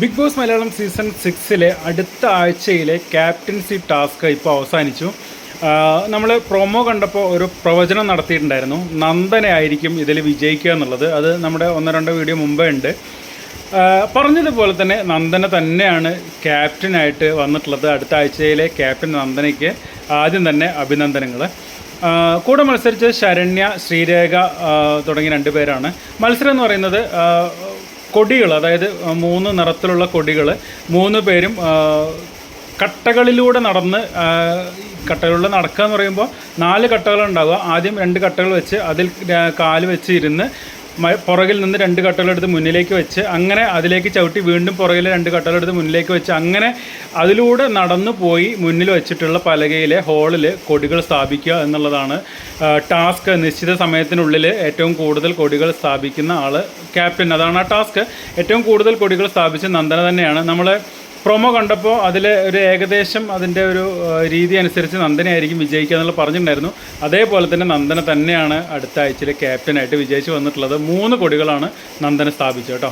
Big boss Malayalam season 6 അടുത്ത ആഴ്ചയിലെ captaincy task ഇപ്പോൾ അവസാനിച്ചു. നമ്മൾ പ്രൊമോ കണ്ടപ്പോൾ ഒരു പ്രവചനം നടത്തിയിട്ടുണ്ടായിരുന്നു, നന്ദനയായിരിക്കും ഇതിൽ വിജയിക്കുക എന്നുള്ളത്. അത് നമ്മുടെ 1-2 വീഡിയോ മുമ്പേ ഉണ്ട്. പറഞ്ഞതുപോലെ തന്നെ നന്ദന തന്നെയാണ് ക്യാപ്റ്റനായിട്ട് വന്നിട്ടുള്ളത്. അടുത്ത ആഴ്ചയിലെ ക്യാപ്റ്റൻ നന്ദനയ്ക്ക് ആദ്യം തന്നെ അഭിനന്ദനങ്ങൾ. കൂടെ മത്സരിച്ചത് ശരണ്യ, ശ്രീരേഖ തുടങ്ങിയ 2 പേരാണ്. മത്സരം എന്ന് പറയുന്നത് കൊടികൾ, അതായത് 3 നിറത്തിലുള്ള കൊടികൾ 3 പേരും കട്ടകളിലൂടെ നടന്ന്, കട്ടകളിലൂടെ നടക്കുക എന്ന് പറയുമ്പോൾ 4 കട്ടകളുണ്ടാവുക. ആദ്യം 2 കട്ടകൾ വെച്ച് അതിൽ കാല് വെച്ച് ഇരുന്ന് പുറകിൽ നിന്ന് 2 കട്ടകളെടുത്ത് മുന്നിലേക്ക് വെച്ച് അങ്ങനെ അതിലേക്ക് ചവിട്ടി വീണ്ടും പുറകിൽ 2 കട്ടകളെടുത്ത് മുന്നിലേക്ക് വെച്ച് അങ്ങനെ അതിലൂടെ നടന്നു പോയി മുന്നിൽ വെച്ചിട്ടുള്ള പലകയിലെ ഹോളിൽ കൊടികൾ സ്ഥാപിക്കുക എന്നുള്ളതാണ് ടാസ്ക്. നിശ്ചിത സമയത്തിനുള്ളിൽ ഏറ്റവും കൂടുതൽ കൊടികൾ സ്ഥാപിക്കുന്ന ആൾ ക്യാപ്റ്റൻ. അതാണ് ആ ടാസ്ക്. ഏറ്റവും കൂടുതൽ കൊടികൾ സ്ഥാപിച്ച നന്ദന തന്നെയാണ്. നമ്മൾ പ്രൊമോ കണ്ടപ്പോൾ അതിൽ ഒരു ഏകദേശം അതിൻ്റെ ഒരു രീതി അനുസരിച്ച് നന്ദനയായിരിക്കും വിജയിക്കുക എന്നുള്ള പറഞ്ഞിട്ടുണ്ടായിരുന്നു. അതേപോലെ തന്നെ നന്ദന തന്നെയാണ് അടുത്ത ആഴ്ചയിലെ ക്യാപ്റ്റനായിട്ട് വിജയിച്ച് വന്നിട്ടുള്ളത്. 3 കൊടികളാണ് നന്ദന സ്ഥാപിച്ചത് കേട്ടോ.